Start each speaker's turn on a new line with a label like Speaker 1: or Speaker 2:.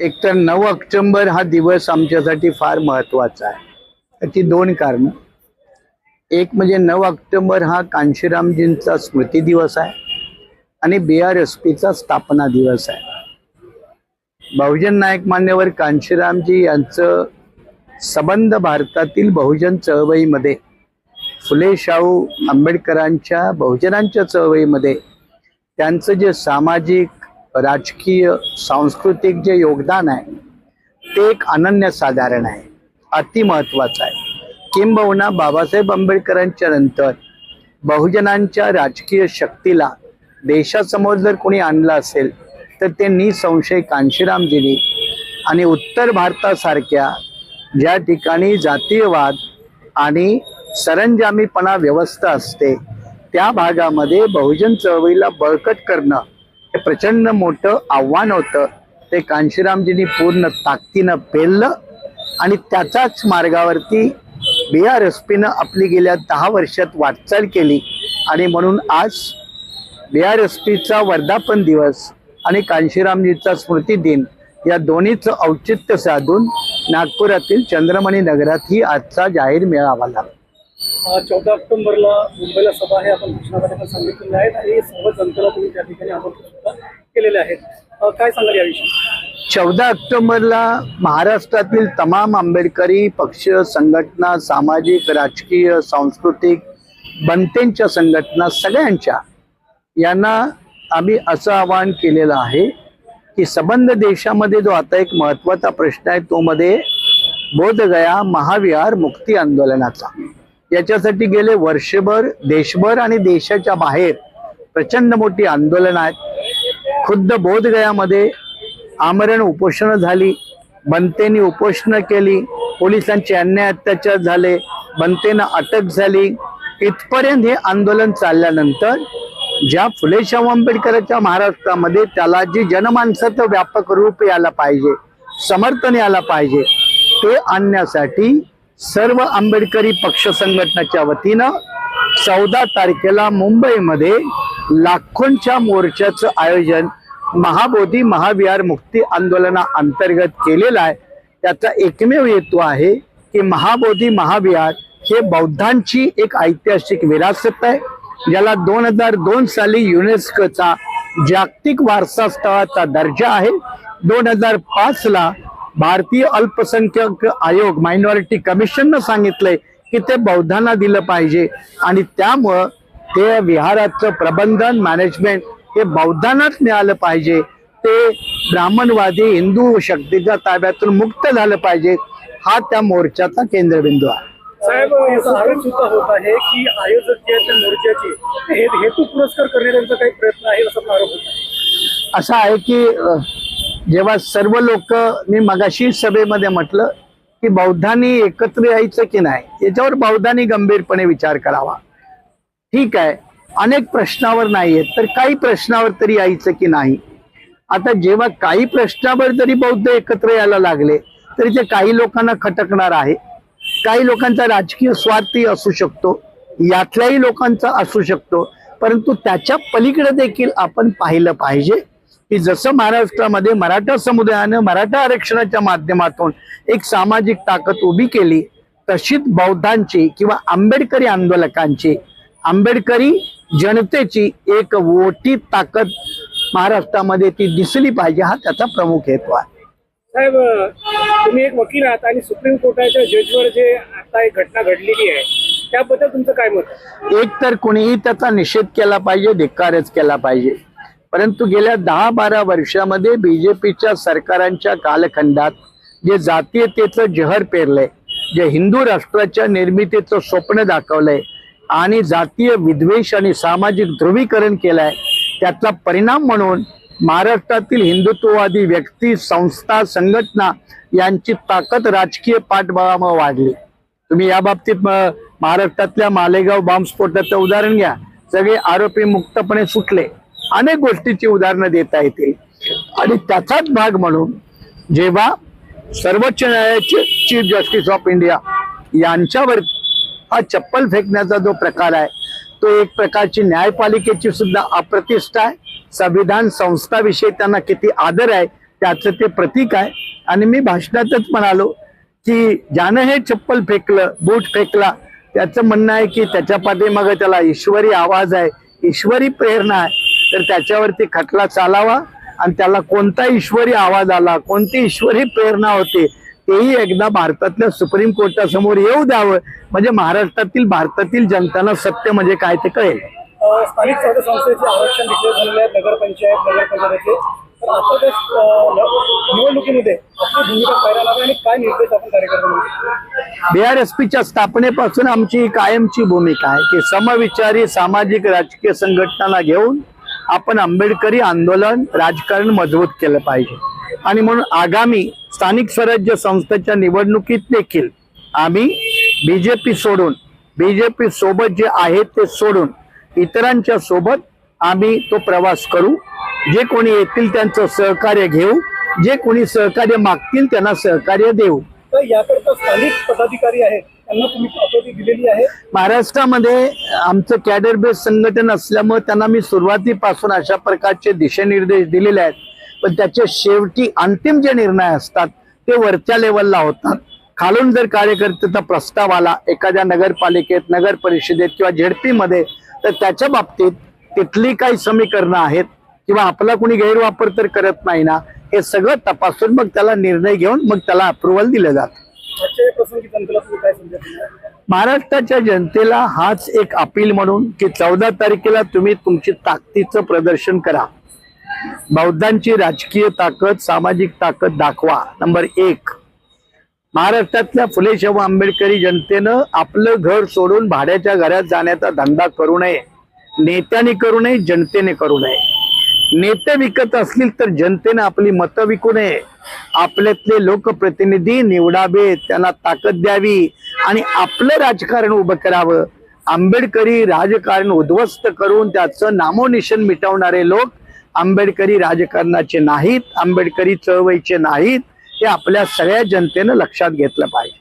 Speaker 1: एकतर 9 ऑक्टोबर हा दिवस आमच्यासाठी फार महत्त्वाचा आहे. त्याची दोन कारणं. एक म्हणजे 9 ऑक्टोबर हा कांशीरामजींचा स्मृती दिवस आहे आणि BRSPचा स्थापना दिवस आहे. बहुजन नायक मान्यवर कांशीरामजी यांचं संबंध भारतातील बहुजन चळवळीमध्ये, फुले शाहू आंबेडकरांच्या बहुजनांच्या चळवळीमध्ये त्यांचं जे सामाजिक, राजकीय, सांस्कृतिक जे योगदान आहे ते एक अनन्यसाधारण आहे, अति महत्त्वाचं आहे. किंबहुना बाबासाहेब आंबेडकरांच्या नंतर बहुजनांच्या राजकीय शक्तीला देशासमोर जर कोणी आणलं असेल तर ते निसंशय कांशीरामजींनी. आणि उत्तर भारतासारख्या ज्या ठिकाणी जातीयवाद आणि सरंजामीपणा व्यवस्था असते त्या भागामध्ये बहुजन चळवळीला बळकट करणं हे प्रचंड मोठं आव्हान होतं. ते कांशीरामजींनी पूर्ण ताकदीनं पेललं आणि त्याचाच मार्गावरती BRSPनं आपली गेल्या 10 वर्षात वाटचाल केली. आणि म्हणून आज BRSPचा वर्धापन दिवस आणि कांशीरामजींचा स्मृती दिन या दोन्हीचं औचित्य साधून नागपुरातील चंद्रमणी नगरात ही आजचा जाहीर मेळावा झाला.
Speaker 2: 14 ऑक्टोबरला मुंबईला सभा आहे, आपण घोषणामध्ये सांगितलेले आहेत आणि सर्व जनतेला तुम्ही त्या ठिकाणी आमंत्रित सुद्धा केलेले आहेत. काय सांगाल याविषयी?
Speaker 1: 14 ऑक्टोबरला महाराष्ट्रातील तमाम आंबेडकरी पक्ष, संघटना, सामाजिक, राजकीय, सांस्कृतिक, बनतेंच्या संघटना सगळ्यांच्या यांना आम्ही असं आवाहन केलेलं आहे की संबंध देशामध्ये जो आता एक महत्त्वाचा प्रश्न आहे तो मध्ये बोधगया महाविहार मुक्ती आंदोलनाचा. याच्यासाठी गेले वर्षभर देशभर आणि देशाच्या बाहेर प्रचंड मोठी आंदोलनं आहेत. खुद्द बोधगयामध्ये आमरण उपोषणं झाली, बनतेंनी उपोषणं केली, पोलिसांचे अन्याय अत्याचार झाले, बनतेंना अटक झाली. इथपर्यंत हे आंदोलन चालल्यानंतर ज्या फुले शाहू आंबेडकरांच्या महाराष्ट्रामध्ये त्याला जी जनमानसाचं व्यापक रूप यायला पाहिजे, समर्थन यायला पाहिजे, ते आणण्यासाठी सर्व आंबेडकरी पक्ष संघटनेच्या वतीनं 14 तारखेला मुंबईमध्ये लाखोंच्या मोर्चाचं आयोजन महाबोधी महाविहार मुक्ती आंदोलना अंतर्गत केलेलं आहे. त्याचा एकमेव हेतू आहे की महाबोधी महाविहार हे बौद्धांची एक ऐतिहासिक विरासत आहे, ज्याला 2002 साली युनेस्कोचा जागतिक वारसा स्थळाचा दर्जा आहे. 2005 ला भारतीय अल्पसंख्याक आयोग मायनॉरिटी कमिशननं सांगितलंय की ते बौद्धांना दिलं पाहिजे आणि त्यामुळं ते विहाराचं प्रबंधन, मॅनेजमेंट हे बौद्धांनाच मिळालं पाहिजे. ते ब्राह्मणवादी हिंदू शक्तीच्या ताब्यातून मुक्त झालं पाहिजे. हा त्या मोर्चाचा केंद्रबिंदू आहे.
Speaker 2: साहेब, याचा आरोप सुद्धा होत आहे की आयोजक जे आहेत मोर्चाचे हेतू पुरस्कार करण्याचा काही प्रयत्न आहे असा आरोप होत आहे.
Speaker 1: असं आहे की जेव्हा सर्व लोक, मी मगाशी सभेमध्ये म्हटलं की बौद्धांनी एकत्र यायचं की नाही याच्यावर बौद्धांनी गंभीरपणे विचार करावा. ठीक आहे, अनेक प्रश्नावर नाही येत तर काही प्रश्नावर तरी यायचं की नाही. आता जेव्हा काही प्रश्नावर जरी बौद्ध एकत्र यायला लागले तरी ते काही लोकांना खटकणार आहे. काही लोकांचा राजकीय स्वार्थही असू शकतो, यातल्याही लोकांचा असू शकतो. परंतु त्याच्या पलीकडे देखील आपण पाहिलं पाहिजे की जसं महाराष्ट्रामध्ये मराठा समुदायानं मराठा आरक्षणाच्या माध्यमातून एक सामाजिक ताकद उभी केली, तशीच बौद्धांची किंवा आंबेडकरी आंदोलकांची, आंबेडकरी जनतेची एक मोठी ताकद महाराष्ट्रामध्ये ती दिसली पाहिजे. हा त्याचा प्रमुख हेतू आहे.
Speaker 2: साहेब, तुम्ही एक वकील आहात आणि सुप्रीम कोर्टाच्या जजवर जे आता एक घटना घडलेली आहे त्याबद्दल तुमचं काय मत?
Speaker 1: एक तर कोणीही त्याचा निषेध केला पाहिजे, धिक्कारच केला पाहिजे. परंतु गेल्या 10-12 वर्षामध्ये BJPच्या सरकारांच्या कालखंडात जे जातीयतेचं जहर पेरलंय, जे हिंदू राष्ट्राच्या निर्मितीचं स्वप्न दाखवलंय आणि जातीय विद्वेष आणि सामाजिक ध्रुवीकरण केलंय, त्याचा परिणाम म्हणून महाराष्ट्रातील हिंदुत्ववादी व्यक्ती, संस्था, संघटना यांची ताकद राजकीय पाठबळामुळे वाढली. तुम्ही या बाबतीत महाराष्ट्रातल्या मालेगाव बॉम्बस्फोटाचं उदाहरण घ्या. सगळे आरोपी मुक्तपणे सुटले. अनेक गोष्टीची उदाहरणं देता येतील. आणि त्याचाच भाग म्हणून जेव्हा सर्वोच्च न्यायालयाचे चीफ जस्टिस ऑफ इंडिया यांच्यावर हा चप्पल फेकण्याचा जो प्रकार आहे तो एक प्रकारची न्यायपालिकेची सुद्धा अप्रतिष्ठा आहे. संविधान संस्थाविषयी त्यांना किती आदर आहे त्याचं ते प्रतीक आहे. आणि मी भाषणातच म्हणालो की ज्यानं हे चप्पल फेकलं, बूट फेकला, त्याचं म्हणणं आहे की त्याच्या पाठीमागे त्याला ईश्वरी आवाज आहे, ईश्वरी प्रेरणा आहे, तर त्याच्यावरती खटला चालावा आणि त्याला कोणता ईश्वरी आवाज आला, कोणती ईश्वरी प्रेरणा होते तेही एकदा भारतातल्या सुप्रीम कोर्टासमोर येऊ द्यावं, म्हणजे भारतातील जनतांना सत्य म्हणजे काय ते कळेल.
Speaker 2: स्थानिक स्वराज्य संस्थेचे आरक्षण डिक्लेअर झालेले आहेत, नगरपंचायतीचे. तर आता त्या निवडणुकीमध्ये आपली भूमिका काय राहणार आहे आणि काय निर्देश आपण कार्यकर्त्यांना?
Speaker 1: BRSPच्या स्थापनेपासून आमची कायमची भूमिका आहे की समविचारी सामाजिक राजकीय संघटनांना घेऊन आपण आंबेडकरी आंदोलन राजकारण मजबूत केलं पाहिजे. आणि म्हणून आगामी स्थानिक स्वराज्य संस्थेच्या निवडणुकीत देखील आम्ही बीजेपी सोबत जे आहे ते सोडून इतरांच्या सोबत आम्ही तो प्रवास करू. जे कोणी येतील त्यांचं सहकार्य घेऊ, जे कोणी सहकार्य मागतील त्यांना सहकार्य देऊ.
Speaker 2: तर याकरता स्थानिक पदाधिकारी आहेत त्यांना तुम्ही पद्धती दिलेली आहे?
Speaker 1: महाराष्ट्रामध्ये आमचं कॅडर बेस संघटन असल्यामुळे त्यांना मी सुरुवातीपासून अशा प्रकारचे दिशानिर्देश दिलेले आहेत. पण त्याचे शेवटी अंतिम जे निर्णय असतात ते वरच्या लेवलला होतात. खालून जर कार्यकर्त्याचा प्रस्ताव आला एखाद्या नगरपालिकेत, नगर परिषदेत किंवा झेडपी मध्ये, तर त्याच्या बाबतीत तिथली काही समीकरणं आहेत किंवा आपला कोणी गैरवापर तर करत नाही ना, हे सगळं तपासून मग त्याला निर्णय घेऊन मग त्याला अप्रुव्हल दिलं जातं.
Speaker 2: आजच्या प्रसंगी जनतेला तुम्ही काय संदेश देणार?
Speaker 1: महाराष्ट्राच्या जनतेला हाच एक अपील म्हणून की 14 तारखेला तुम्ही तुमची ताकदीचं प्रदर्शन करा. बौद्धांची राजकीय ताकद, सामाजिक ताकद दाखवा. नंबर 1, महाराष्ट्रातल्या फुले शाहू आंबेडकरी जनतेनं आपलं घर सोडून भाड्याच्या घरात जाण्याचा धंदा करू नये. नेत्याने करू नये, जनतेने करू नये. नेते विकत असतील तर जनतेने आपली मतं विकू नये. आपल्यातले लोकप्रतिनिधी निवडावे, त्यांना ताकद द्यावी आणि आपलं राजकारण उभं करावं. आंबेडकरी राजकारण उद्ध्वस्त करून त्याचं नामोनिशाण मिटवणारे लोक आंबेडकरी राजकारणाचे नाहीत, आंबेडकरी चळवळीचे नाहीत. हे आपल्या सगळ्या जनतेनं लक्षात घेतलं पाहिजे.